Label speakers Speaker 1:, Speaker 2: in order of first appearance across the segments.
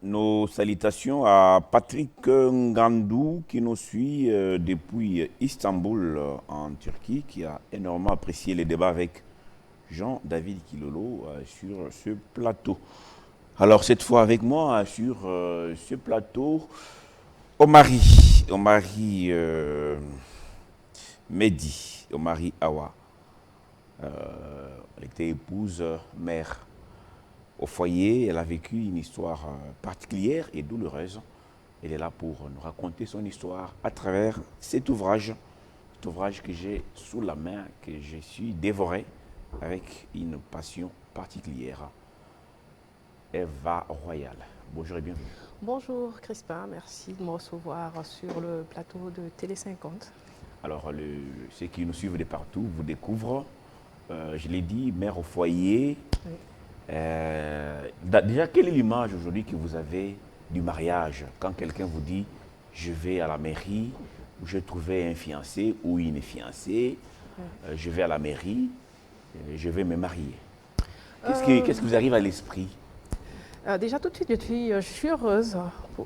Speaker 1: Nos salutations à Patrick Ngandou qui nous suit depuis Istanbul en Turquie, qui a énormément apprécié les débats avec Jean-David Kilolo sur ce plateau. Alors cette fois avec moi sur ce plateau, Omari Mehdi, Omari Awa. Elle était épouse, mère. Au foyer, elle a vécu une histoire particulière et douloureuse. Elle est là pour nous raconter son histoire à travers cet ouvrage que j'ai sous la main, que je suis dévoré avec une passion particulière. Eva Royal. Bonjour et bienvenue.
Speaker 2: Bonjour Crispin, merci de me recevoir sur le plateau de Télé 50.
Speaker 1: Alors, ceux qui nous suivent de partout vous découvrent, je l'ai dit, mère au foyer. Oui. Déjà, quelle est l'image aujourd'hui que vous avez du mariage quand quelqu'un vous dit je vais à la mairie, où j'ai trouvé un fiancé ou une fiancée, je vais à la mairie, je vais me marier. Qu'est-ce qui vous arrive à l'esprit?
Speaker 2: Déjà tout de suite, je suis heureuse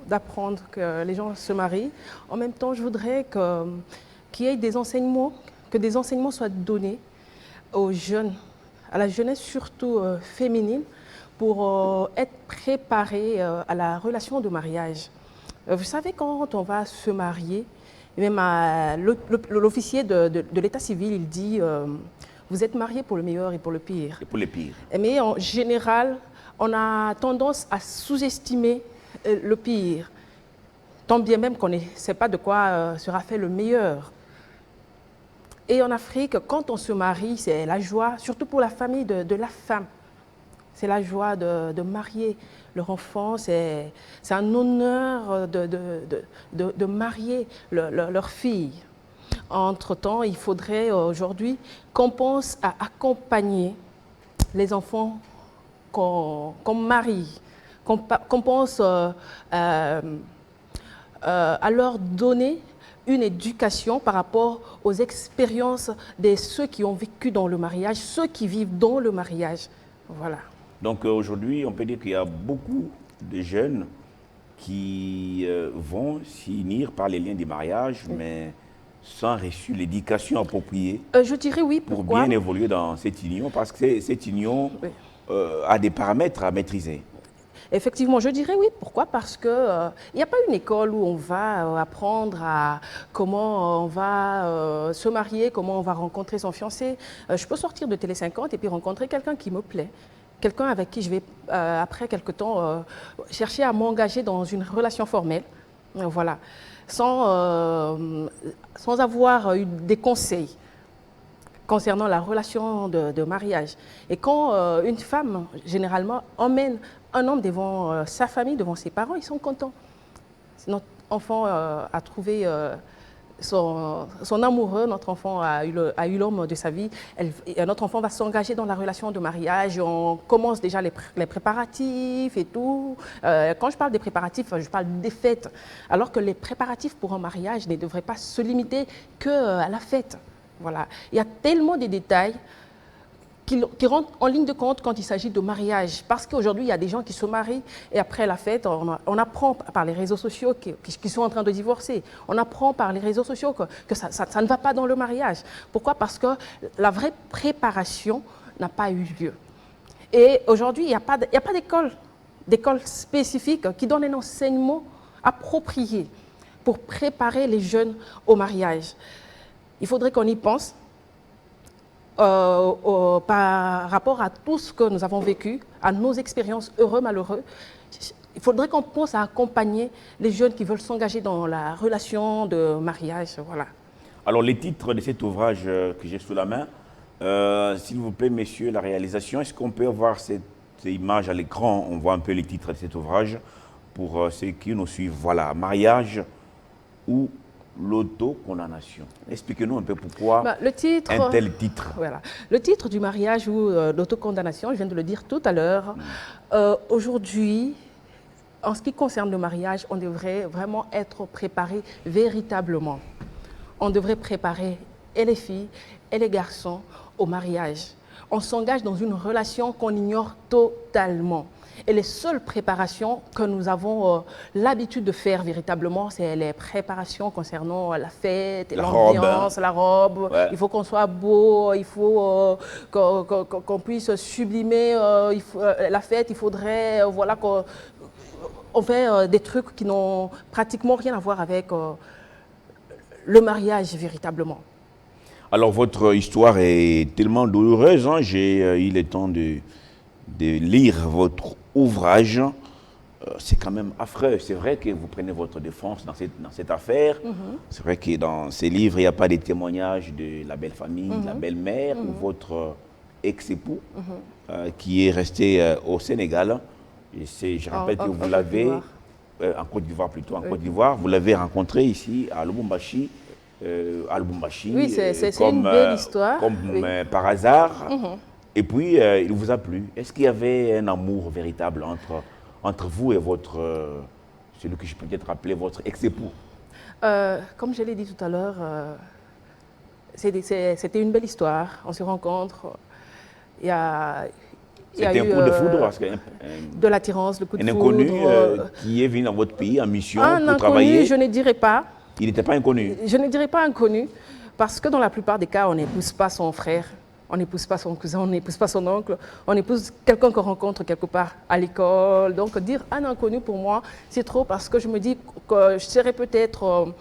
Speaker 2: d'apprendre que les gens se marient. En même temps, je voudrais qu'il y ait des enseignements, que des enseignements soient donnés aux jeunes, à la jeunesse surtout féminine, pour être préparée à la relation de mariage. Vous savez, quand on va se marier, même l'officier de l'état civil, il dit vous êtes mariés pour le meilleur et pour le pire.
Speaker 1: Et pour le pire.
Speaker 2: Mais en général, on a tendance à sous-estimer le pire, tant bien même qu'on ne sait pas de quoi sera fait le meilleur. Et en Afrique, quand on se marie, c'est la joie, surtout pour la famille de la femme. C'est la joie de marier leur enfant, c'est un honneur de marier leur fille. Entre-temps, il faudrait aujourd'hui qu'on pense à accompagner les enfants qu'on marie, qu'on pense à leur donner une éducation par rapport aux expériences de ceux qui ont vécu dans le mariage, ceux qui vivent dans le mariage. Voilà.
Speaker 1: Donc aujourd'hui, on peut dire qu'il y a beaucoup de jeunes qui vont s'unir par les liens du mariage, mais sans reçu l'éducation appropriée.
Speaker 2: Je dirais oui, pourquoi?
Speaker 1: Pour bien évoluer dans cette union, parce que cette union a des paramètres à maîtriser.
Speaker 2: Effectivement, je dirais oui. Pourquoi? Parce qu'il n'y a pas une école où on va apprendre à comment on va se marier, comment on va rencontrer son fiancé. Je peux sortir de Télé 50 et puis rencontrer quelqu'un qui me plaît. Quelqu'un avec qui je vais, après quelque temps, chercher à m'engager dans une relation formelle. Voilà. Sans avoir eu des conseils concernant la relation de mariage. Et quand une femme, généralement, emmène un homme devant sa famille, devant ses parents, ils sont contents. Notre enfant a trouvé son amoureux, notre enfant a eu l'homme de sa vie, notre enfant va s'engager dans la relation de mariage, on commence déjà les préparatifs et tout. Quand je parle des préparatifs, je parle des fêtes, alors que les préparatifs pour un mariage ne devraient pas se limiter qu'à la fête. Voilà. Il y a tellement de détails qui rentrent en ligne de compte quand il s'agit de mariage. Parce qu'aujourd'hui, il y a des gens qui se marient et après la fête, on apprend par les réseaux sociaux qu'ils sont en train de divorcer. On apprend par les réseaux sociaux que ça ne va pas dans le mariage. Pourquoi? Parce que la vraie préparation n'a pas eu lieu. Et aujourd'hui, il n'y a pas d'école spécifique qui donne un enseignement approprié pour préparer les jeunes au mariage. Il faudrait qu'on y pense. Par rapport à tout ce que nous avons vécu, à nos expériences heureux, malheureux, il faudrait qu'on pense à accompagner les jeunes qui veulent s'engager dans la relation de mariage. Voilà.
Speaker 1: Alors, les titres de cet ouvrage que j'ai sous la main, s'il vous plaît, messieurs, la réalisation, est-ce qu'on peut voir cette image à l'écran? On voit un peu les titres de cet ouvrage pour ceux qui nous suivent. Voilà, mariage ou l'autocondamnation. Expliquez-nous un peu pourquoi un tel titre.
Speaker 2: Voilà. Le titre du mariage ou l'autocondamnation, je viens de le dire tout à l'heure. Aujourd'hui, en ce qui concerne le mariage, on devrait vraiment être préparé véritablement. On devrait préparer et les filles et les garçons au mariage. On s'engage dans une relation qu'on ignore totalement. Et les seules préparations que nous avons l'habitude de faire véritablement, c'est les préparations concernant la fête, l'ambiance, la robe.
Speaker 1: Ouais.
Speaker 2: Il faut qu'on soit beau, il faut qu'on puisse sublimer la fête. Il faudrait voilà, qu'on fait des trucs qui n'ont pratiquement rien à voir avec le mariage véritablement.
Speaker 1: Alors, votre histoire est tellement douloureuse. Hein, j'ai eu le temps de lire votre ouvrage. C'est quand même affreux. C'est vrai que vous prenez votre défense dans cette affaire. C'est vrai que dans ces livres, il n'y a pas de témoignages de la belle famille, de la belle-mère ou votre ex-époux qui est resté au Sénégal. Et je rappelle que vous l'avez, en Côte d'Ivoire plutôt, en Côte d'Ivoire, vous l'avez rencontré ici à Lubumbashi.
Speaker 2: Oui, c'est une belle histoire.
Speaker 1: Comme par hasard. Et puis, il vous a plu. Est-ce qu'il y avait un amour véritable entre vous et celui que je peux peut-être appeler votre ex-époux?
Speaker 2: Comme je l'ai dit tout à l'heure, c'était une belle histoire. On se rencontre.
Speaker 1: C'était un coup de foudre parce que
Speaker 2: de l'attirance, le coup de foudre.
Speaker 1: Un inconnu qui est venu dans votre pays en mission pour
Speaker 2: Un
Speaker 1: travailler.
Speaker 2: inconnu, je ne dirais pas.
Speaker 1: Il n'était pas inconnu.
Speaker 2: Je ne dirais pas inconnu, parce que dans la plupart des cas, on n'épouse pas son frère, on n'épouse pas son cousin, on n'épouse pas son oncle, on épouse quelqu'un qu'on rencontre quelque part à l'école. Donc dire un inconnu pour moi, c'est trop, parce que je me dis que je serais peut-être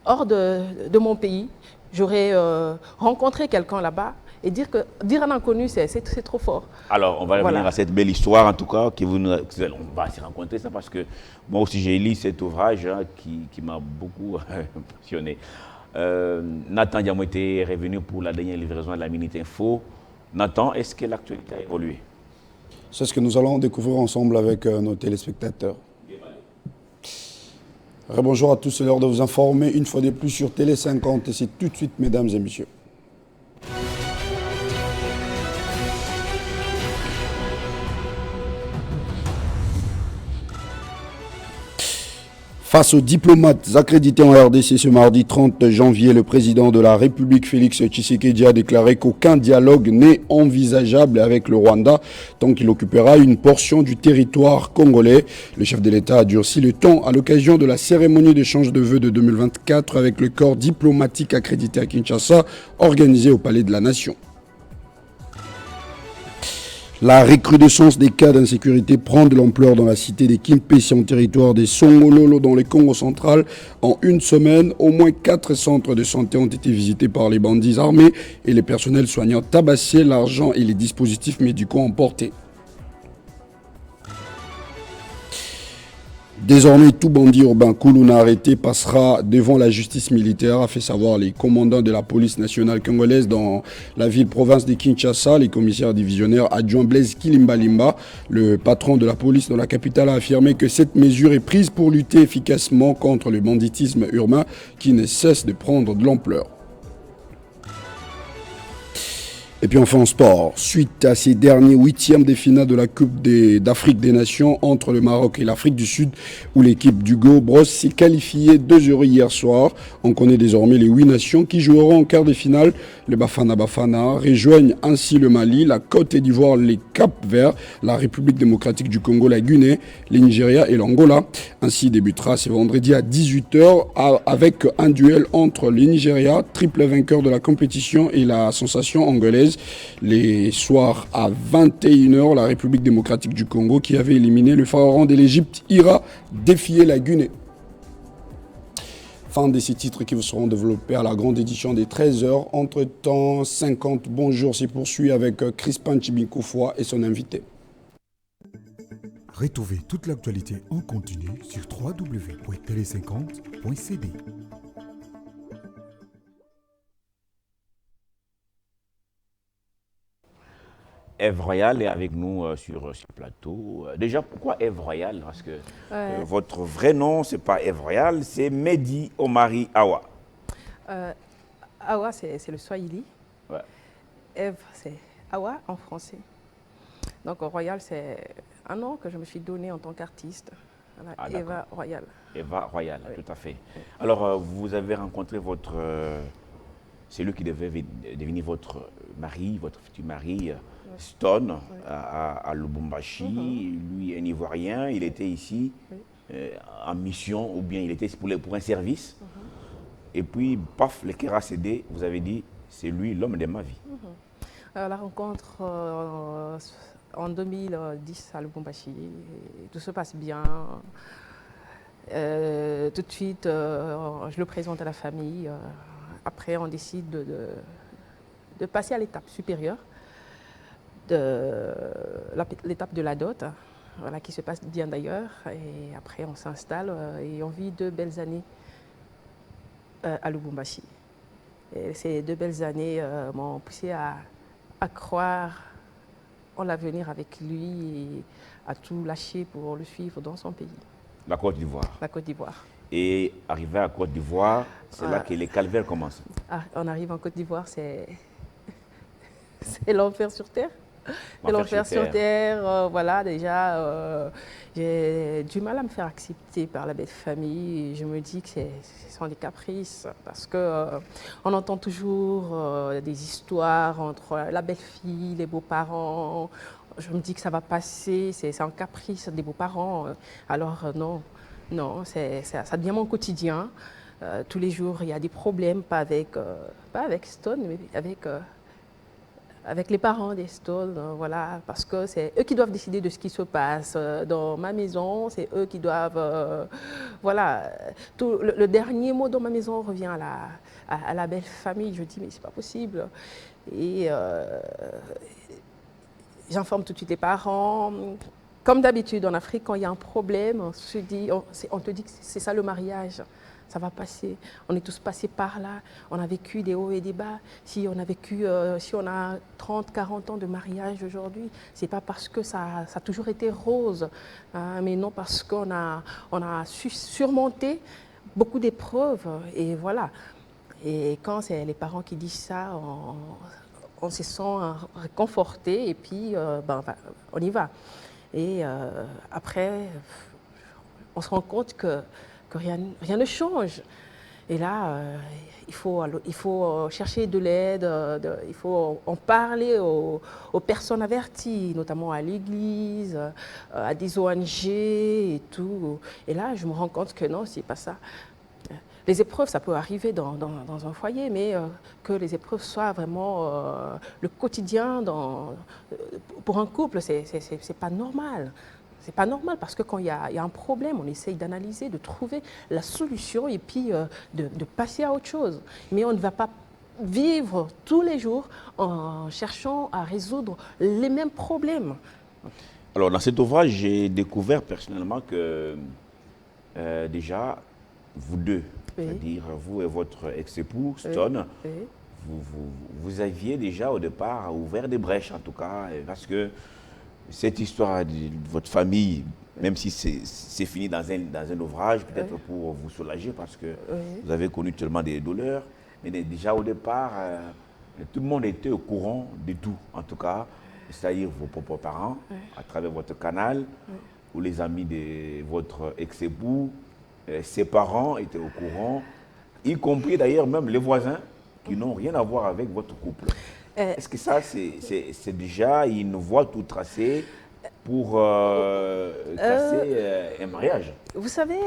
Speaker 2: hors de mon pays, j'aurais rencontré quelqu'un là-bas. Et dire un inconnu, c'est trop fort.
Speaker 1: Alors, on va revenir à cette belle histoire, en tout cas, on va se rencontrer, ça, parce que moi aussi, j'ai lu cet ouvrage hein, qui m'a beaucoup impressionné. Nathan Diamoté est revenu pour la dernière livraison de la Minute Info. Nathan, est-ce que l'actualité a évolué?
Speaker 3: C'est ce que nous allons découvrir ensemble avec nos téléspectateurs. Bonjour à tous, c'est l'heure de vous informer une fois de plus sur Télé 50, et c'est tout de suite, mesdames et messieurs. Face aux diplomates accrédités en RDC ce mardi 30 janvier, le président de la République, Félix Tshisekedi, a déclaré qu'aucun dialogue n'est envisageable avec le Rwanda tant qu'il occupera une portion du territoire congolais. Le chef de l'État a durci le ton à l'occasion de la cérémonie d'échange de vœux de 2024 avec le corps diplomatique accrédité à Kinshasa, organisé au Palais de la Nation. La recrudescence des cas d'insécurité prend de l'ampleur dans la cité des Kimpesi en territoire des Songololo dans le Congo central. En une semaine, au moins 4 centres de santé ont été visités par les bandits armés et les personnels soignants tabassés, l'argent et les dispositifs médicaux emportés. Désormais, tout bandit urbain Koulouna arrêté passera devant la justice militaire, a fait savoir les commandants de la police nationale congolaise dans la ville-province de Kinshasa. Les commissaires divisionnaires adjoints Blaise Kilimbalimba, le patron de la police dans la capitale, a affirmé que cette mesure est prise pour lutter efficacement contre le banditisme urbain qui ne cesse de prendre de l'ampleur. Et puis enfin en sport, suite à ces derniers 8e de finale de la Coupe d'Afrique des Nations entre le Maroc et l'Afrique du Sud, où l'équipe d'Hugo Bros s'est qualifiée 2-0 hier soir. On connaît désormais les 8 nations qui joueront en quart de finale. Le Bafana Bafana rejoignent ainsi le Mali, la Côte d'Ivoire, les Cap-Verts, la République démocratique du Congo, la Guinée, le Nigeria et l'Angola. Ainsi débutera ce vendredi à 18h avec un duel entre le Nigeria, triple vainqueur de la compétition, et la sensation angolaise. Les soirs à 21h, la République démocratique du Congo, qui avait éliminé le pharaon de l'Égypte, ira défier la Guinée. Fin de ces titres qui vous seront développés à la grande édition des 13h. Entre-temps, 50 bonjours se poursuit avec Crispin Chibinkoufwa et son invité.
Speaker 4: Retrouvez toute l'actualité en continu sur www.tele50.cd.
Speaker 1: Ève Royal est avec nous sur ce plateau. Déjà, pourquoi Ève Royal? Parce que votre vrai nom, ce n'est pas Ève Royal, c'est Mehdi Omari Awa.
Speaker 2: Awa, c'est le Swahili.
Speaker 1: Ouais.
Speaker 2: Ève, c'est Awa en français. Donc Royal, c'est un nom que je me suis donné en tant qu'artiste. Voilà, Eva Royal.
Speaker 1: Eva Royal,
Speaker 2: oui.
Speaker 1: Tout à fait. Alors, vous avez rencontré celui qui devait devenir votre mari, votre futur mari, Stone à Lubumbashi. Lui, un Ivoirien, il était ici en mission ou bien il était pour un service. Et puis, paf, le cœur a cédé. Vous avez dit, c'est lui l'homme de ma vie.
Speaker 2: La rencontre en 2010 à Lubumbashi, tout se passe bien. Tout de suite, je le présente à la famille. Après, on décide de passer à l'étape supérieure, l'étape de la dot, voilà, qui se passe bien d'ailleurs. Et après, on s'installe et on vit 2 belles années à Lubumbashi. Et ces 2 belles années m'ont poussé à croire en l'avenir avec lui et à tout lâcher pour le suivre dans son pays.
Speaker 1: La Côte d'Ivoire.
Speaker 2: La Côte d'Ivoire.
Speaker 1: Et arrivé à Côte d'Ivoire, c'est là que les calvaires commencent.
Speaker 2: On arrive en Côte d'Ivoire, c'est l'enfer sur terre. C'est l'enfer sur terre. Voilà, déjà, j'ai du mal à me faire accepter par la belle famille. Et je me dis que ce sont des caprices parce qu'on entend toujours des histoires entre la belle-fille, les beaux-parents. Je me dis que ça va passer, c'est un caprice des beaux-parents. Alors non, ça devient mon quotidien. Tous les jours, il y a des problèmes, pas avec Stone, mais avec les parents des Stone, voilà, parce que c'est eux qui doivent décider de ce qui se passe dans ma maison, c'est eux qui doivent, voilà, le dernier mot dans ma maison revient à la belle famille. Je dis mais c'est pas possible. Et j'informe tout de suite les parents. Comme d'habitude en Afrique, quand il y a un problème, on te dit que c'est ça le mariage. Ça va passer. On est tous passés par là. On a vécu des hauts et des bas. Si on a 30, 40 ans de mariage aujourd'hui, c'est pas parce que ça a toujours été rose, hein, mais non parce qu'on a su surmonter beaucoup d'épreuves. Et voilà. Et quand c'est les parents qui disent ça, on se sent réconforté et puis on y va. Et après, on se rend compte que rien ne change. Et là, il faut chercher de l'aide, il faut en parler aux personnes averties, notamment à l'église, à des ONG et tout. Et là, je me rends compte que non, c'est pas ça. Les épreuves, ça peut arriver dans un foyer, mais que les épreuves soient vraiment le quotidien pour un couple, c'est pas normal. C'est pas normal parce que quand il y a un problème, on essaye d'analyser, de trouver la solution et puis de passer à autre chose. Mais on ne va pas vivre tous les jours en cherchant à résoudre les mêmes problèmes.
Speaker 1: Alors, dans cet ouvrage, j'ai découvert personnellement que déjà, vous deux, c'est-à-dire vous et votre ex-époux, Stone, vous aviez déjà au départ ouvert des brèches, en tout cas, parce que cette histoire de votre famille, même si c'est fini dans un ouvrage, peut-être pour vous soulager, parce que vous avez connu tellement de douleurs, mais déjà au départ, tout le monde était au courant de tout, en tout cas, c'est-à-dire vos propres parents, à travers votre canal, ou les amis de votre ex-époux, ses parents étaient au courant, y compris d'ailleurs même les voisins qui n'ont rien à voir avec votre couple. Est-ce que ça, c'est déjà une voie tout tracée pour casser un mariage?
Speaker 2: Vous savez,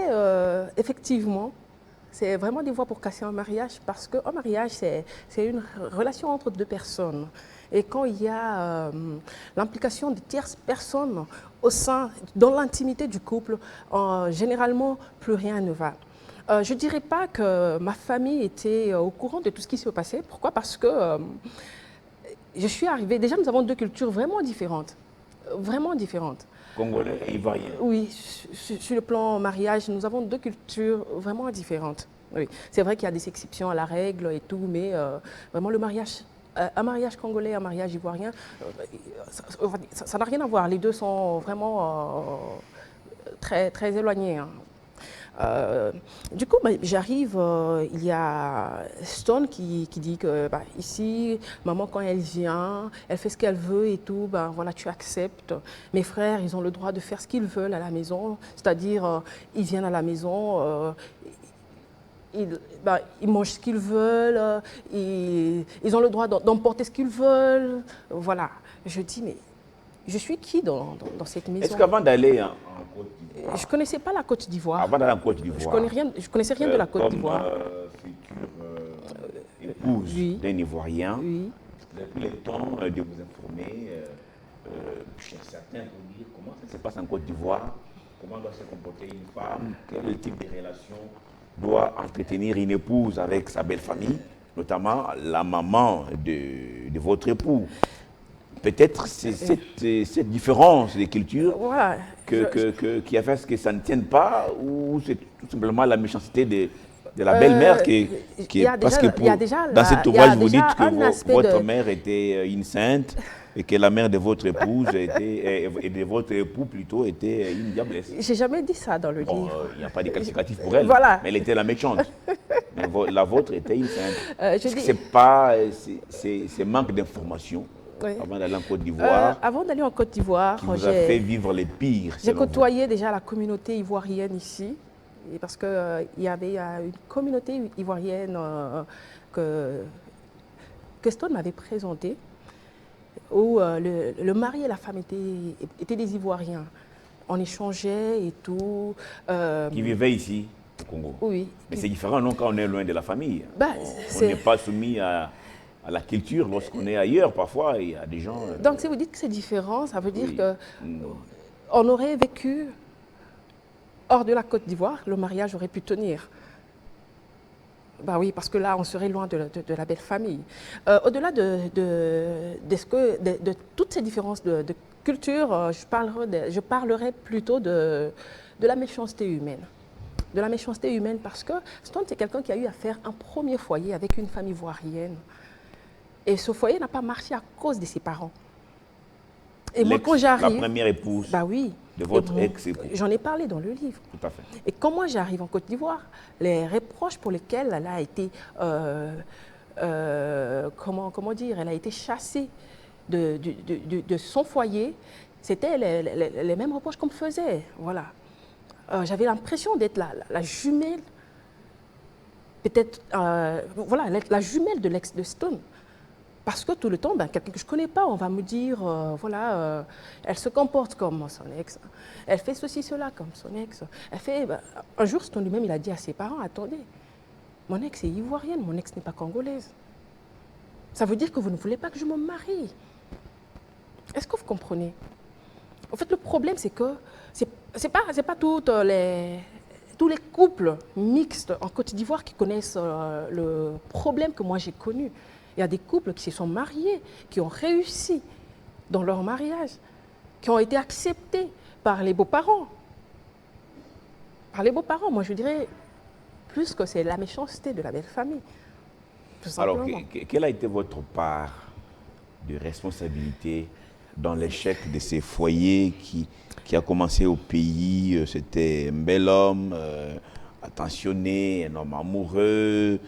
Speaker 2: effectivement, c'est vraiment des voies pour casser un mariage parce qu'un mariage, c'est une relation entre 2 personnes. Et quand il y a l'implication de tierces personnes dans l'intimité du couple, généralement, plus rien ne va. Je ne dirais pas que ma famille était au courant de tout ce qui se passait. Pourquoi? Parce que je suis arrivée, déjà nous avons 2 cultures vraiment différentes. Vraiment différentes.
Speaker 1: Congolais et ivoirien.
Speaker 2: Oui, sur le plan mariage, nous avons 2 cultures vraiment différentes. Oui. C'est vrai qu'il y a des exceptions à la règle et tout, mais vraiment le mariage, un mariage congolais, un mariage ivoirien, ça n'a rien à voir. Les deux sont vraiment très, très éloignés. Hein. Du coup, j'arrive, il y a Stone qui dit que ici, maman, quand elle vient, elle fait ce qu'elle veut et tout, voilà, tu acceptes. Mes frères, ils ont le droit de faire ce qu'ils veulent à la maison, c'est-à-dire, ils viennent à la maison, ils mangent ce qu'ils veulent, ils ont le droit d'emporter ce qu'ils veulent, voilà. Je dis, mais je suis qui dans cette maison?
Speaker 1: Est-ce qu'avant d'aller en Côte d'Ivoire,
Speaker 2: Je ne connaissais pas la Côte d'Ivoire.
Speaker 1: avant d'aller en Côte d'Ivoire,
Speaker 2: Je connaissais rien de la Côte d'Ivoire.
Speaker 1: Future épouse
Speaker 2: Oui.
Speaker 1: d'un Ivoirien,
Speaker 2: Oui.
Speaker 1: vous avez pris le temps de vous informer, chez certains, pour dire comment ça se passe en Côte d'Ivoire, comment doit se comporter une femme, quel type de relation doit entretenir une épouse avec sa belle famille, notamment la maman de votre époux. Peut-être c'est cette différence de culture
Speaker 2: Voilà.
Speaker 1: qui a fait ce que ça ne tienne pas, ou c'est tout simplement la méchanceté de la belle-mère qui
Speaker 2: il y a
Speaker 1: est... Parce que
Speaker 2: déjà- il y a déjà
Speaker 1: dans cet
Speaker 2: il y a
Speaker 1: ouvrage, vous
Speaker 2: déjà
Speaker 1: dites que
Speaker 2: un aspect
Speaker 1: votre
Speaker 2: de-
Speaker 1: mère était une sainte et que la mère de votre épouse était, et de votre époux plutôt était une diablesse.
Speaker 2: J'ai jamais dit ça dans le
Speaker 1: Bon,
Speaker 2: livre.
Speaker 1: il n'y a pas de qualificatif pour elle,
Speaker 2: Voilà.
Speaker 1: mais elle était la méchante. Mais la vôtre était une sainte.
Speaker 2: Je
Speaker 1: Est-ce que
Speaker 2: dis-
Speaker 1: c'est pas c'est manque d'information
Speaker 2: Oui.
Speaker 1: avant d'aller en Côte d'Ivoire
Speaker 2: Avant d'aller en Côte d'Ivoire,
Speaker 1: qui vous a fait vivre les pires?
Speaker 2: j'ai
Speaker 1: selon vous?
Speaker 2: côtoyé déjà la communauté ivoirienne ici, et parce qu'il il y avait une communauté ivoirienne que Stone m'avait présentée, où le mari et la femme étaient des Ivoiriens. On échangeait et tout.
Speaker 1: Qui vivaient ici au Congo.
Speaker 2: Oui.
Speaker 1: Mais c'est différent non, quand on est loin de la famille.
Speaker 2: Bah,
Speaker 1: On
Speaker 2: c'est-
Speaker 1: n'est pas soumis à la culture lorsqu'on est ailleurs. Parfois, il y a des gens...
Speaker 2: Donc si vous dites que c'est différent, ça veut dire
Speaker 1: oui.
Speaker 2: que on aurait vécu hors de la Côte d'Ivoire, le mariage aurait pu tenir. Bah oui, parce que là, on serait loin de la belle famille. Au-delà de toutes ces différences de culture, je parlerai plutôt de la méchanceté humaine. De la méchanceté humaine parce que Stone, c'est quelqu'un qui a eu à faire un premier foyer avec une famille ivoirienne. Et ce foyer n'a pas marché à cause de ses parents. Et moi, quand
Speaker 1: La
Speaker 2: j'arrive...
Speaker 1: première épouse
Speaker 2: Bah oui.
Speaker 1: de votre
Speaker 2: Et bon,
Speaker 1: ex-époux.
Speaker 2: J'en ai parlé dans le livre.
Speaker 1: Tout à fait.
Speaker 2: Et quand moi j'arrive en Côte d'Ivoire, les reproches pour lesquels elle a été, comment dire, elle a été chassée de son foyer, c'était les mêmes reproches qu'on me faisait. Voilà. J'avais l'impression d'être la jumelle, peut-être, voilà, la jumelle de l'ex de Stone. Parce que tout le temps, quelqu'un que je ne connais pas, on va me dire, voilà, elle se comporte comme son ex, elle fait ceci, cela comme son ex. Elle fait, un jour, Stone lui-même, il a dit à ses parents, attendez, mon ex est ivoirienne, mon ex n'est pas congolaise. Ça veut dire que vous ne voulez pas que je me marie. Est-ce que vous comprenez? En fait, le problème, c'est que c'est pas tous les couples mixtes en Côte d'Ivoire qui connaissent le problème que moi j'ai connu. Il y a des couples qui se sont mariés, qui ont réussi dans leur mariage, qui ont été acceptés par les beaux-parents. Par les beaux-parents, moi je dirais plus que c'est la méchanceté de la belle famille. Tout
Speaker 1: Alors,
Speaker 2: simplement.
Speaker 1: quelle a été votre part de responsabilité dans l'échec de ces foyers qui a commencé au pays? C'était un bel homme, attentionné, un homme amoureux,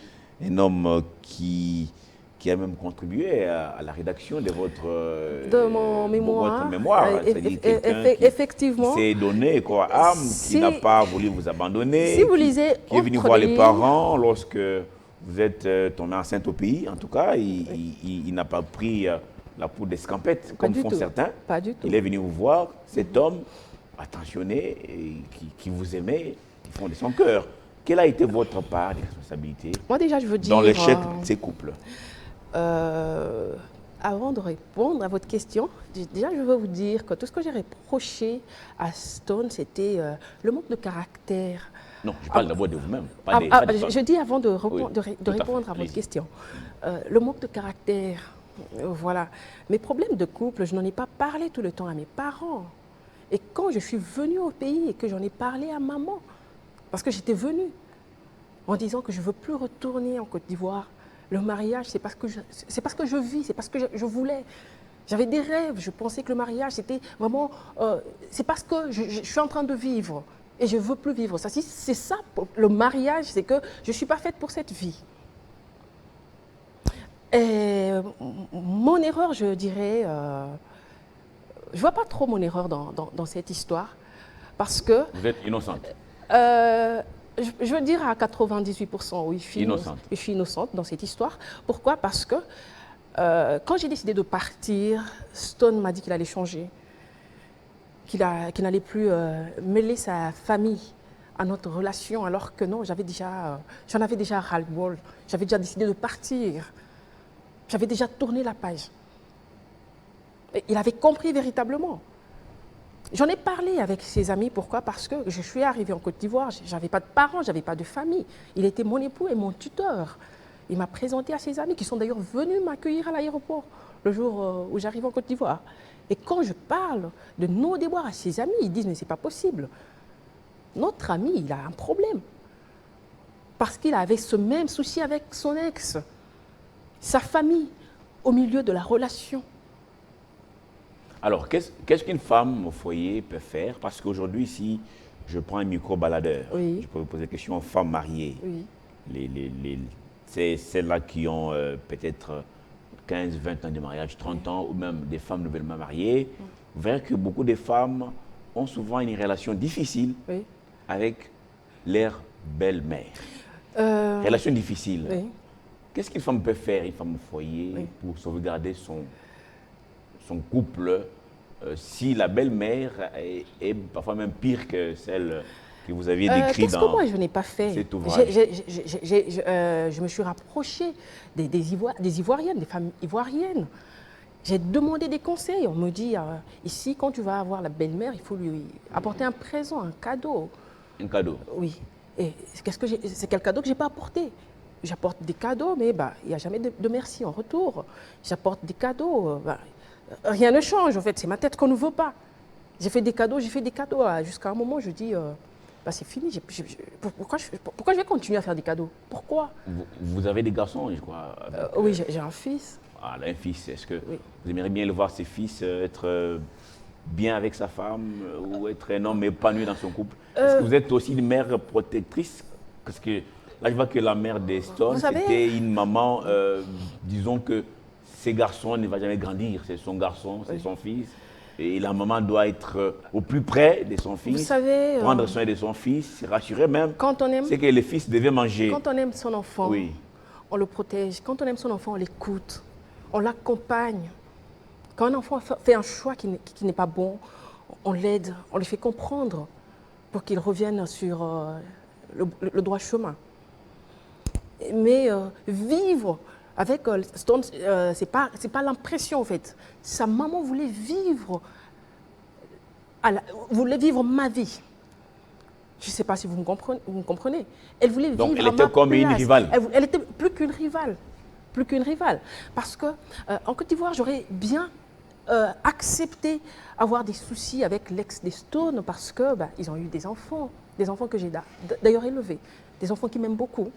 Speaker 1: un homme qui a même contribué à la rédaction de
Speaker 2: mon mémoire.
Speaker 1: votre mémoire. C'est-à-dire quelqu'un
Speaker 2: Effectivement.
Speaker 1: qui s'est donné quoi, âme,
Speaker 2: Si-
Speaker 1: qui n'a pas voulu vous abandonner,
Speaker 2: Si vous lisez
Speaker 1: qui est venu
Speaker 2: autre
Speaker 1: voir les
Speaker 2: livre-
Speaker 1: parents lorsque vous êtes tombé enceinte au pays. En tout cas, il n'a pas pris la peau d'escampette, comme
Speaker 2: du
Speaker 1: font
Speaker 2: tout.
Speaker 1: certains.
Speaker 2: Pas du tout.
Speaker 1: Il est venu vous voir, cet homme attentionné, et qui vous aimait, qui fondait son cœur. Quelle a été votre part de responsabilité
Speaker 2: Moi déjà, je veux dire...
Speaker 1: dans l'échec de ces couples?
Speaker 2: Avant de répondre à votre question, déjà je veux vous dire que tout ce que j'ai reproché à Stone, c'était le manque de caractère.
Speaker 1: Non, je parle d'abord de vous-même. pas des
Speaker 2: Je dis avant de,
Speaker 1: Oui, tout à
Speaker 2: répondre
Speaker 1: fait.
Speaker 2: à votre
Speaker 1: Allez-y.
Speaker 2: question. Le manque de caractère, voilà. Mes problèmes de couple, je n'en ai pas parlé tout le temps à mes parents. Et quand je suis venue au pays et que j'en ai parlé à maman, parce que j'étais venue en disant que je ne veux plus retourner en Côte d'Ivoire, le mariage, c'est parce que je vis, c'est parce que je voulais. J'avais des rêves, je pensais que le mariage, c'était vraiment... c'est parce que je suis en train de vivre et je ne veux plus vivre ça. Si c'est ça, le mariage, c'est que je ne suis pas faite pour cette vie. Et mon erreur, je dirais... je ne vois pas trop mon erreur dans cette histoire parce que...
Speaker 1: Vous êtes innocente.
Speaker 2: Je veux dire à 98%, oui, je suis
Speaker 1: Innocente.
Speaker 2: je suis innocente dans cette histoire. Pourquoi? Parce que Quand j'ai décidé de partir, Stone m'a dit qu'il allait changer, qu'il n'allait plus mêler sa famille à notre relation, alors que non, j'en avais déjà ras-le-bol. J'avais déjà décidé de partir. J'avais déjà tourné la page. Et il avait compris véritablement. J'en ai parlé avec ses amis. Pourquoi? Parce que je suis arrivée en Côte d'Ivoire. Je n'avais pas de parents, je n'avais pas de famille. Il était mon époux et mon tuteur. Il m'a présenté à ses amis qui sont d'ailleurs venus m'accueillir à l'aéroport le jour où j'arrive en Côte d'Ivoire. Et quand je parle de nos déboires à ses amis, ils disent « mais c'est pas possible. Notre ami, il a un problème. » Parce qu'il avait ce même souci avec son ex. Sa famille, au milieu de la relation.
Speaker 1: Alors, qu'est-ce qu'une femme au foyer peut faire? Parce qu'aujourd'hui, si je prends un micro-baladeur,
Speaker 2: Oui.
Speaker 1: je peux vous poser la question aux femmes mariées.
Speaker 2: Oui.
Speaker 1: C'est celles-là qui ont peut-être 15, 20 ans de mariage, 30 ans, ou même des femmes nouvellement mariées. Vous verrez que beaucoup de femmes ont souvent une relation difficile
Speaker 2: Oui.
Speaker 1: avec leur belle-mère. Relation difficile.
Speaker 2: Oui.
Speaker 1: Qu'est-ce qu'une femme peut faire, une femme au foyer,
Speaker 2: Oui.
Speaker 1: pour sauvegarder son couple, si la belle-mère est parfois même pire que celle que vous aviez décrite
Speaker 2: Qu'est-ce que
Speaker 1: dans
Speaker 2: moi je n'ai pas fait?
Speaker 1: cet ouvrage?
Speaker 2: Je me suis rapprochée des Ivoiriennes, des femmes ivoiriennes. J'ai demandé des conseils. On me dit, ici, quand tu vas avoir la belle-mère, il faut lui apporter un présent, un cadeau.
Speaker 1: Un cadeau.
Speaker 2: Oui. Et c'est quel cadeau que je n'ai pas apporté? J'apporte des cadeaux, mais il n'y a jamais de merci en retour. J'apporte des cadeaux. Rien ne change, en fait. C'est ma tête qu'on ne veut pas. J'ai fait des cadeaux. Jusqu'à un moment, je dis, c'est fini. Pourquoi je vais continuer à faire des cadeaux? Pourquoi?
Speaker 1: Vous avez des garçons, je crois.
Speaker 2: Oui, j'ai un fils.
Speaker 1: Ah, là, un fils. Est-ce que
Speaker 2: Oui.
Speaker 1: vous aimeriez bien le voir, ses fils, être bien avec sa femme ou être un homme épanoui dans son couple? Est-ce que vous êtes aussi une mère protectrice? Parce que là, je vois que la mère d'Eston, c'était une maman, disons que ces garçons ne va jamais grandir. C'est son garçon, c'est son fils. Et la maman doit être au plus près de son fils,
Speaker 2: Vous savez,
Speaker 1: prendre soin de son fils, se rassurer même.
Speaker 2: Quand on aime,
Speaker 1: c'est que le fils devait manger.
Speaker 2: quand on aime son enfant,
Speaker 1: Oui.
Speaker 2: on le protège. Quand on aime son enfant, on l'écoute, on l'accompagne. Quand un enfant fait un choix qui n'est pas bon, on l'aide, on lui fait comprendre pour qu'il revienne sur le droit chemin. Mais vivre avec Stone, c'est pas l'impression en fait. Sa maman voulait vivre ma vie. Je ne sais pas si vous me comprenez. Elle voulait vivre
Speaker 1: Donc elle
Speaker 2: à
Speaker 1: était
Speaker 2: ma
Speaker 1: comme
Speaker 2: place.
Speaker 1: une rivale.
Speaker 2: Elle était plus qu'une rivale. Plus qu'une rivale. Parce que en Côte d'Ivoire, j'aurais bien accepté avoir des soucis avec l'ex des Stones parce que ils ont eu des enfants que j'ai d'ailleurs élevés, des enfants qui m'aiment beaucoup.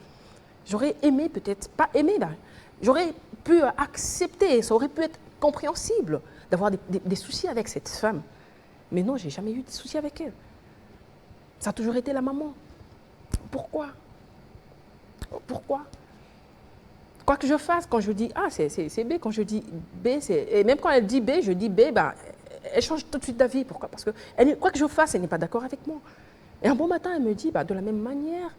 Speaker 2: J'aurais aimé peut-être, pas aimé, j'aurais pu accepter, ça aurait pu être compréhensible d'avoir des soucis avec cette femme. Mais non, j'ai jamais eu de soucis avec elle. Ça a toujours été la maman. Pourquoi? Pourquoi? Quoi que je fasse, quand je dis A, c'est B. Quand je dis B, et même quand elle dit B, je dis B, elle change tout de suite d'avis. Pourquoi? Parce que quoi que je fasse, elle n'est pas d'accord avec moi. Et un bon matin, elle me dit, de la même manière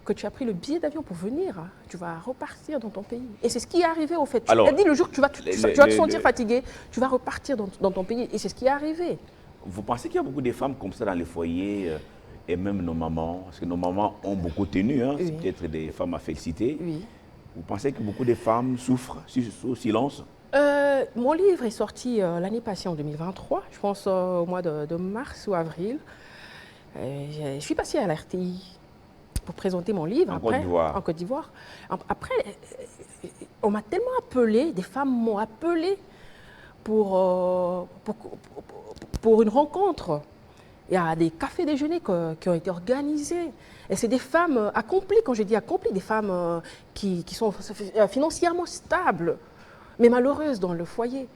Speaker 2: que tu as pris le billet d'avion pour venir, tu vas repartir dans ton pays. Et c'est ce qui est arrivé au fait.
Speaker 1: Alors,
Speaker 2: elle dit le jour que tu vas te sentir fatigué, tu vas repartir dans ton pays. Et c'est ce qui est arrivé.
Speaker 1: Vous pensez qu'il y a beaucoup de femmes comme ça dans les foyers et même nos mamans? Parce que nos mamans ont beaucoup tenu, hein,
Speaker 2: Oui.
Speaker 1: c'est peut-être des femmes à féliciter.
Speaker 2: Oui.
Speaker 1: Vous pensez que beaucoup de femmes souffrent sous silence?
Speaker 2: Mon livre est sorti l'année passée en 2023, je pense au mois de mars ou avril. Je suis passée à l'RTI pour présenter mon livre.
Speaker 1: En Côte d'Ivoire.
Speaker 2: En Côte d'Ivoire. Après, on m'a tellement appelé, des femmes m'ont appelé pour une rencontre. Il y a des cafés déjeuners qui ont été organisés. Et c'est des femmes accomplies, quand je dis accomplies, des femmes qui sont financièrement stables, mais malheureuses dans le foyer.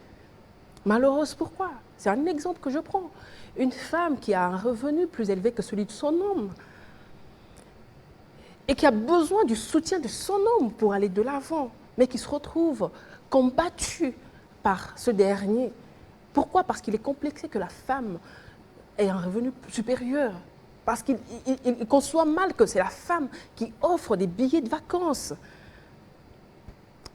Speaker 2: Malheureuses pourquoi? C'est un exemple que je prends. Une femme qui a un revenu plus élevé que celui de son homme et qui a besoin du soutien de son homme pour aller de l'avant, mais qui se retrouve combattue par ce dernier. Pourquoi? Parce qu'il est complexé que la femme ait un revenu supérieur. Parce qu'il conçoit mal que c'est la femme qui offre des billets de vacances.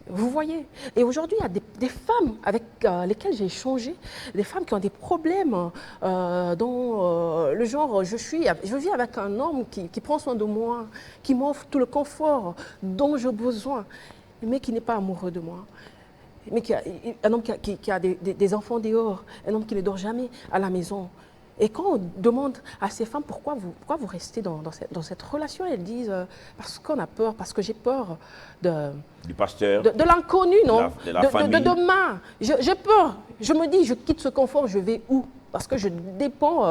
Speaker 2: Vous voyez. Et aujourd'hui, il y a des femmes avec lesquelles j'ai échangé, des femmes qui ont des problèmes dont le genre, je vis avec un homme qui prend soin de moi, qui m'offre tout le confort dont j'ai besoin, mais qui n'est pas amoureux de moi. Mais un homme qui a des enfants dehors, un homme qui ne dort jamais à la maison. Et quand on demande à ces femmes pourquoi vous restez dans cette relation, elles disent parce qu'on a peur, parce que j'ai peur
Speaker 1: du pasteur,
Speaker 2: de l'inconnu, non,
Speaker 1: de la famille.
Speaker 2: de demain. J'ai peur. Je me dis, je quitte ce confort, je vais où? Parce que je dépends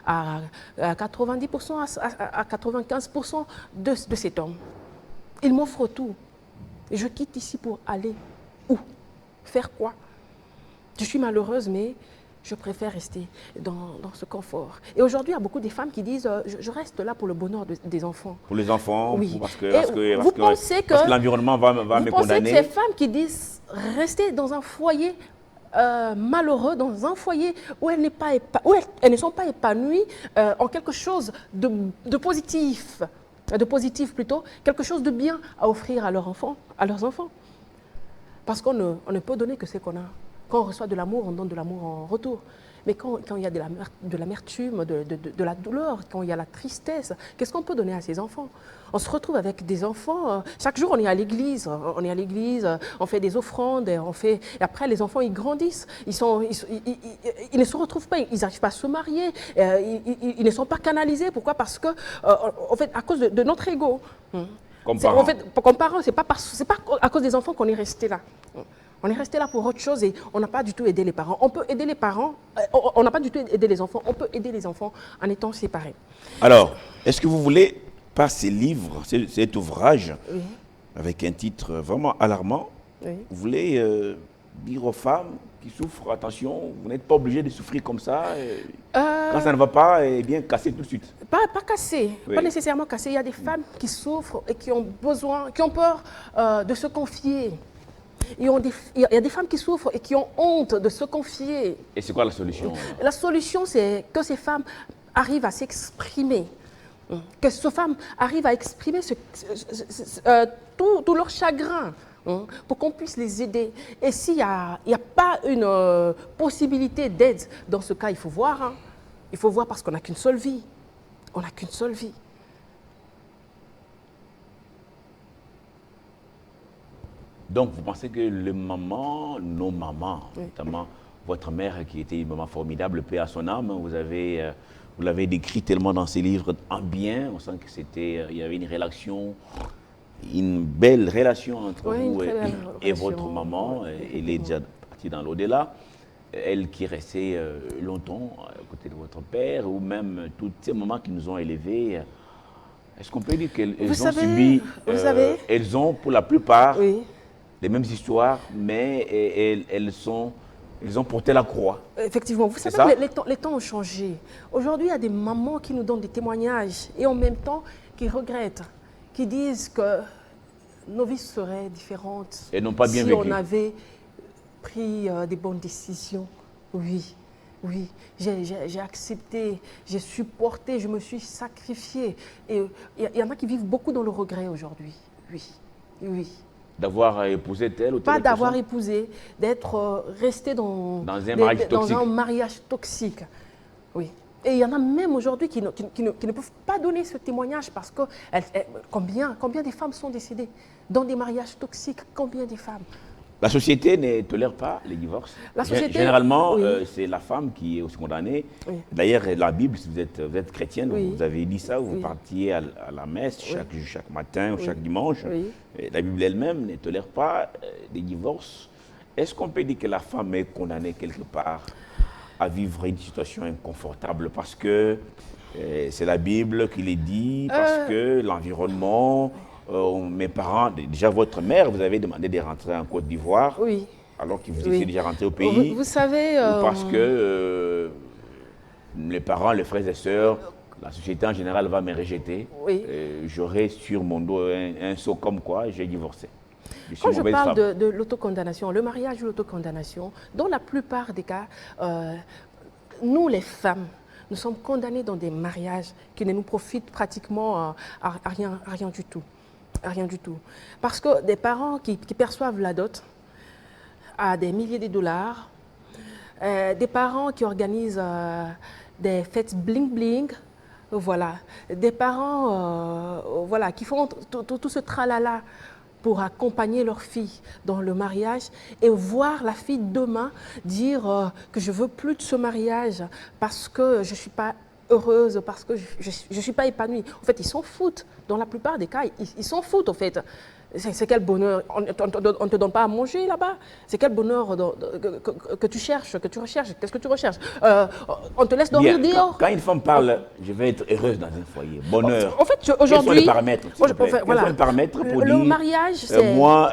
Speaker 2: à 90%, à 95% de cet homme. Il m'offre tout. Et je quitte ici pour aller où? Faire quoi? Je suis malheureuse, mais je préfère rester dans ce confort. Et aujourd'hui, il y a beaucoup de femmes qui disent je reste là pour le bonheur des enfants.
Speaker 1: Pour les enfants,
Speaker 2: oui.
Speaker 1: parce que l'environnement va me condamner.
Speaker 2: Vous pensez que ces femmes qui disent rester dans un foyer malheureux, dans un foyer où elles ne sont pas épanouies en quelque chose de positif, plutôt, quelque chose de bien à offrir à leurs enfants, Parce qu'on ne peut donner que ce qu'on a. Quand on reçoit de l'amour, on donne de l'amour en retour. Mais quand il y a de l'amertume, de la douleur, quand il y a la tristesse, qu'est-ce qu'on peut donner à ces enfants? On se retrouve avec des enfants, chaque jour on est à l'église, on fait des offrandes, et après les enfants ils grandissent, ils ne se retrouvent pas, ils n'arrivent pas à se marier, ils ne sont pas canalisés. Pourquoi? Parce que, en fait, à cause de notre ego.
Speaker 1: Comme parents.
Speaker 2: En fait, comme parents, c'est pas à cause des enfants qu'on est resté là. On est resté là pour autre chose et on n'a pas du tout aidé les parents. On peut aider les parents, on n'a pas du tout aidé les enfants, on peut aider les enfants en étant séparés.
Speaker 1: Alors, est-ce que vous voulez, par ces livres, cet ouvrage,
Speaker 2: Oui.
Speaker 1: avec un titre vraiment alarmant,
Speaker 2: Oui.
Speaker 1: vous voulez dire aux femmes qui souffrent, attention, vous n'êtes pas obligé de souffrir comme ça. Quand ça ne va pas, eh bien, casser tout de suite.
Speaker 2: Pas casser,
Speaker 1: Oui.
Speaker 2: pas nécessairement casser. Il y a des femmes qui souffrent et qui ont peur de se confier. Il y a des femmes qui souffrent et qui ont honte de se confier.
Speaker 1: Et c'est quoi la solution?
Speaker 2: La solution, c'est que ces femmes arrivent à s'exprimer. Que ces femmes arrivent à exprimer tout leur chagrin pour qu'on puisse les aider. Et s'il n'y a pas une possibilité d'aide, dans ce cas, il faut voir. Il faut voir parce qu'on n'a qu'une seule vie. On n'a qu'une seule vie.
Speaker 1: Donc, vous pensez que nos mamans, oui, notamment votre mère qui était une maman formidable, paix à son âme, vous l'avez décrit tellement dans ses livres en bien, on sent que il y avait une belle relation entre vous et votre maman. Elle est déjà partie dans l'au-delà. Elle qui restait longtemps à côté de votre père, ou même tous ces mamans qui nous ont élevés. Est-ce qu'on peut dire qu'elles ont subi, elles ont pour la plupart, oui, les mêmes histoires, mais elles ont porté la croix?
Speaker 2: Effectivement, vous savez que les temps ont changé. Aujourd'hui, il y a des mamans qui nous donnent des témoignages et en même temps qui regrettent, qui disent que nos vies seraient différentes
Speaker 1: et non pas bien
Speaker 2: si
Speaker 1: vécues.
Speaker 2: On avait pris des bonnes décisions. Oui, oui, j'ai accepté, j'ai supporté, je me suis sacrifiée. Et il y en a qui vivent beaucoup dans le regret aujourd'hui. Oui, oui.
Speaker 1: D'avoir épousé tel ou tel.
Speaker 2: Pas d'avoir épousé, d'être resté dans un mariage toxique. Oui. Et il y en a même aujourd'hui qui ne peuvent pas donner ce témoignage parce que combien de femmes sont décédées dans des mariages toxiques? Combien de femmes?
Speaker 1: La société ne tolère pas les divorces. Généralement, oui, c'est la femme qui est aussi condamnée. Oui. D'ailleurs, la Bible, si vous êtes chrétienne, oui, vous avez dit ça, vous partiez à la messe chaque matin ou chaque dimanche. Oui. La Bible elle-même ne tolère pas les divorces. Est-ce qu'on peut dire que la femme est condamnée quelque part à vivre une situation inconfortable parce que c'est la Bible qui les dit, parce que l'environnement... mes parents, déjà votre mère, vous avez demandé de rentrer en Côte d'Ivoire, oui, alors que vous étiez déjà rentré au pays.
Speaker 2: Vous savez...
Speaker 1: ou parce que les parents, les frères et sœurs, la société en général va me rejeter. Oui. J'aurai sur mon dos un sceau comme quoi j'ai divorcé.
Speaker 2: Quand je parle de l'autocondamnation, le mariage ou l'autocondamnation, dans la plupart des cas, nous les femmes, nous sommes condamnées dans des mariages qui ne nous profitent pratiquement à rien du tout. Rien du tout. Parce que des parents qui perçoivent la dot à des milliers de dollars, des parents qui organisent des fêtes bling-bling, voilà. Des parents voilà, qui font tout ce tralala pour accompagner leur fille dans le mariage et voir la fille demain dire que je veux plus de ce mariage parce que je ne suis pas heureuse, parce que je ne suis pas épanouie. En fait, ils s'en foutent. Dans la plupart des cas, ils s'en foutent, en fait. C'est quel bonheur. On ne te donne pas à manger là-bas. C'est quel bonheur que tu cherches, que tu recherches. Qu'est-ce que tu recherches? On te laisse dormir dehors.
Speaker 1: Quand une femme parle, je vais être heureuse dans un foyer, bonheur.
Speaker 2: En fait, aujourd'hui...
Speaker 1: Quels sont les paramètres, s'il vous plaît?
Speaker 2: Voilà.
Speaker 1: Quels sont les paramètres pour
Speaker 2: le
Speaker 1: dire,
Speaker 2: mariage, c'est...
Speaker 1: moi,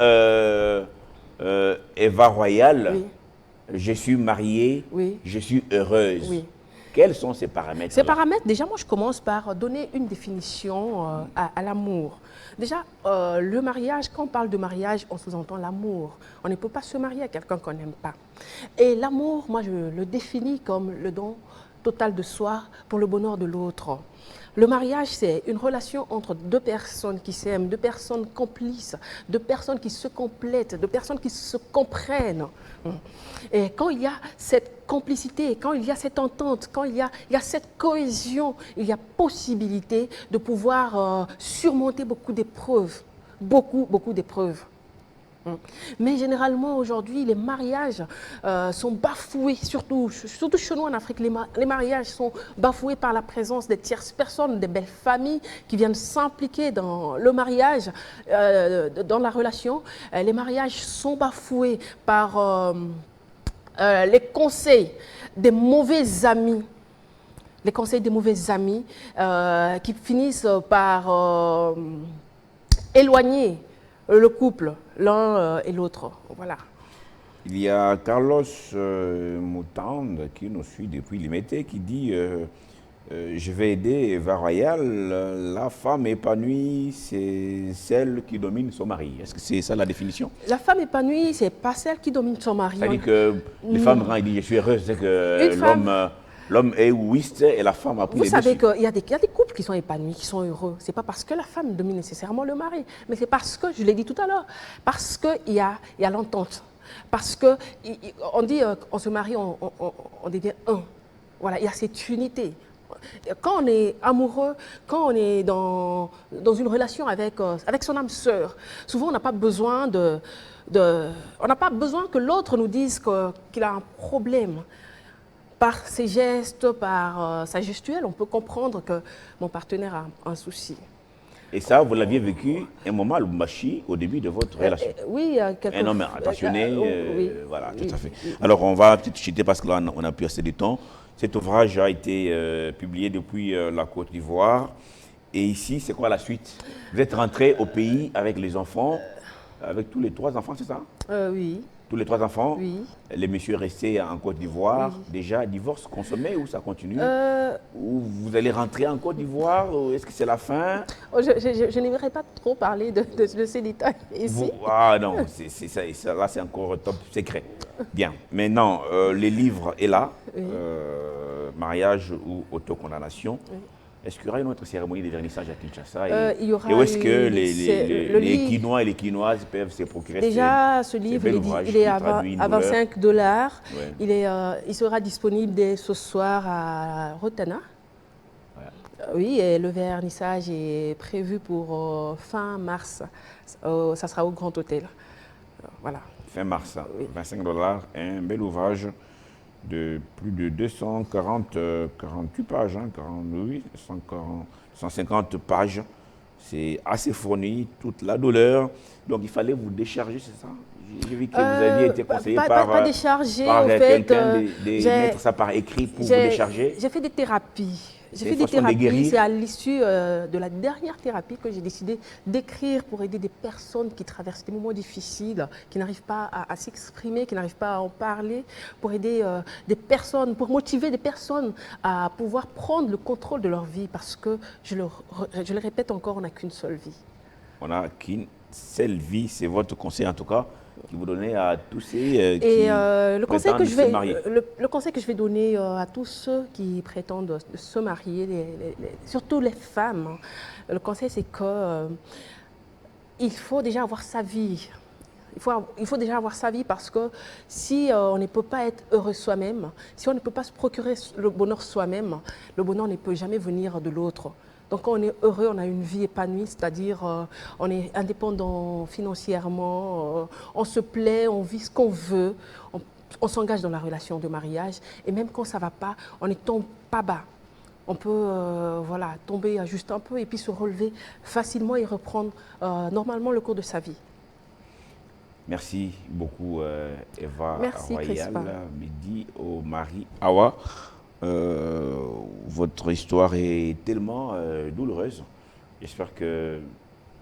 Speaker 1: Eva Royal,
Speaker 2: Oui.
Speaker 1: je suis mariée,
Speaker 2: Oui.
Speaker 1: je suis heureuse.
Speaker 2: Oui.
Speaker 1: Quels sont ces paramètres?
Speaker 2: Ces paramètres, déjà, moi, je commence par donner une définition à l'amour. Déjà, le mariage, quand on parle de mariage, on sous-entend l'amour. On ne peut pas se marier à quelqu'un qu'on n'aime pas. Et l'amour, moi, je le définis comme le don total de soi pour le bonheur de l'autre. Le mariage, c'est une relation entre deux personnes qui s'aiment, deux personnes complices, deux personnes qui se complètent, deux personnes qui se comprennent. Et quand il y a cette complicité, quand il y a cette entente, quand il y a cette cohésion, il y a possibilité de pouvoir surmonter beaucoup d'épreuves, beaucoup d'épreuves. Mais généralement, aujourd'hui, les mariages sont bafoués, surtout chez nous en Afrique, les mariages sont bafoués par la présence des tierces personnes, des belles familles qui viennent s'impliquer dans le mariage, dans la relation. Les mariages sont bafoués par les conseils des mauvais amis. Les conseils des mauvais amis qui finissent par éloigner le couple, l'un et l'autre. Voilà.
Speaker 1: Il y a Carlos Moutande qui nous suit depuis l'Imété qui dit je vais aider Eva Royal, la femme épanouie, c'est celle qui domine son mari. Est-ce que c'est ça la définition?
Speaker 2: La femme épanouie, c'est pas celle qui domine son mari.
Speaker 1: C'est-à-dire que les femmes, quand ils disent je suis heureuse, c'est que l'homme est égoïste et la femme a pris les dessus.
Speaker 2: Vous savez qu'il y a des couples qui sont épanouis, qui sont heureux. Ce n'est pas parce que la femme domine nécessairement le mari, mais c'est parce que, je l'ai dit tout à l'heure, parce qu'il y a l'entente. Parce qu'on dit qu'on se marie, on devient un. Voilà, il y a cette unité. Quand on est amoureux, quand on est dans une relation avec son âme sœur, souvent on n'a pas besoin on n'a pas besoin que l'autre nous dise qu'il a un problème. Par ses gestes, par sa gestuelle, on peut comprendre que mon partenaire a un souci.
Speaker 1: Et ça, vous l'aviez vécu un moment à Lubumbashi, au début de votre relation?
Speaker 2: Oui,
Speaker 1: un homme passionné,
Speaker 2: oui,
Speaker 1: voilà,
Speaker 2: oui,
Speaker 1: tout à fait.
Speaker 2: Oui.
Speaker 1: Alors, on va peut-être chuter parce que là, on a plus assez de temps. Cet ouvrage a été publié depuis la Côte d'Ivoire. Et ici, c'est quoi la suite? Vous êtes rentré au pays avec les enfants, avec tous les 3 enfants, c'est ça?
Speaker 2: Oui.
Speaker 1: Tous les 3 enfants?
Speaker 2: Oui.
Speaker 1: Les messieurs restés en Côte d'Ivoire,
Speaker 2: Oui.
Speaker 1: Déjà divorce consommé ou ça continue? Ou vous allez rentrer en Côte d'Ivoire? Est-ce que c'est la fin?
Speaker 2: Je n'aimerais pas trop parler de ces détails ici.
Speaker 1: Ah non, ça, là c'est encore top secret. Bien, maintenant, les livres est là,
Speaker 2: Oui.
Speaker 1: Mariage ou autocondamnation.
Speaker 2: Oui.
Speaker 1: Est-ce qu'il y aura une autre cérémonie de vernissage à Kinshasa?
Speaker 2: Il y aura
Speaker 1: et où est-ce que
Speaker 2: le
Speaker 1: les
Speaker 2: livre.
Speaker 1: Quinois et les Quinoises peuvent se procurer
Speaker 2: Déjà, ce livre, il est à $25.
Speaker 1: Ouais.
Speaker 2: Il sera disponible dès ce soir à Rotana. Oui, et le vernissage est prévu pour fin mars. Ça sera au Grand Hôtel. Voilà.
Speaker 1: Fin mars,
Speaker 2: Oui.
Speaker 1: $25, un bel ouvrage de plus de 48 pages, 150 pages. C'est assez fourni, toute la douleur. Donc il fallait vous décharger, c'est ça? J'ai vu que vous aviez été conseillé
Speaker 2: pas décharger,
Speaker 1: par
Speaker 2: en fait,
Speaker 1: quelqu'un de mettre ça par écrit pour vous décharger.
Speaker 2: J'ai fait des thérapies.
Speaker 1: J'ai fait des thérapies.
Speaker 2: C'est à l'issue de la dernière thérapie que j'ai décidé d'écrire pour aider des personnes qui traversent des moments difficiles, qui n'arrivent pas à s'exprimer, qui n'arrivent pas à en parler, pour aider des personnes, pour motiver des personnes à pouvoir prendre le contrôle de leur vie. Parce que, je le répète encore, on n'a qu'une seule vie.
Speaker 1: On n'a qu'une seule vie, c'est votre conseil en tout cas, qui vous donnez à tous ces qui
Speaker 2: le conseil que
Speaker 1: se marier.
Speaker 2: le conseil que je vais donner à tous ceux qui prétendent se marier, surtout les femmes, le conseil c'est que il faut déjà avoir sa vie. Il faut déjà avoir sa vie parce que si on ne peut pas être heureux soi-même, si on ne peut pas se procurer le bonheur soi-même, le bonheur ne peut jamais venir de l'autre. Donc quand on est heureux, on a une vie épanouie, c'est-à-dire on est indépendant financièrement, on se plaît, on vit ce qu'on veut, on s'engage dans la relation de mariage et même quand ça ne va pas, on ne tombe pas bas. On peut voilà, tomber juste un peu et puis se relever facilement et reprendre normalement le cours de sa vie.
Speaker 1: Merci beaucoup, Eva
Speaker 2: Merci,
Speaker 1: Royal.
Speaker 2: Crispa.
Speaker 1: Midi au mari Awa. Votre histoire est tellement douloureuse. J'espère que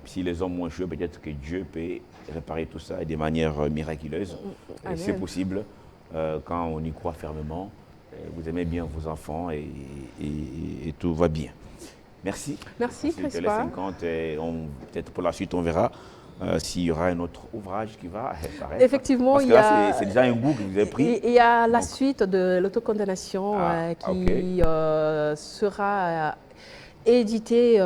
Speaker 1: si les hommes ont échoué, peut-être que Dieu peut réparer tout ça de manière miraculeuse. Et c'est possible quand on y croit fermement. Vous aimez bien vos enfants et tout va bien. Merci.
Speaker 2: Merci,
Speaker 1: C'était les
Speaker 2: Crispa.
Speaker 1: 50 et peut-être pour la suite, on verra s'il y aura un autre ouvrage qui va apparaître.
Speaker 2: Effectivement,
Speaker 1: parce que là, c'est déjà un goût que vous avez pris.
Speaker 2: Il y a la suite de l'autocondamnation qui sera éditée,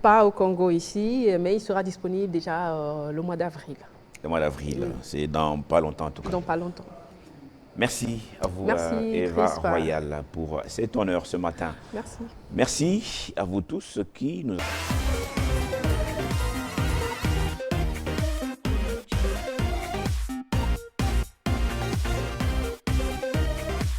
Speaker 2: pas au Congo ici, mais il sera disponible déjà le mois d'avril.
Speaker 1: Le mois d'avril, c'est dans pas longtemps en tout cas.
Speaker 2: Dans pas longtemps.
Speaker 1: Merci à vous,
Speaker 2: Merci,
Speaker 1: Eva
Speaker 2: Crispa.
Speaker 1: Royal, pour cet honneur ce matin.
Speaker 2: Merci.
Speaker 1: Merci à vous tous qui nous...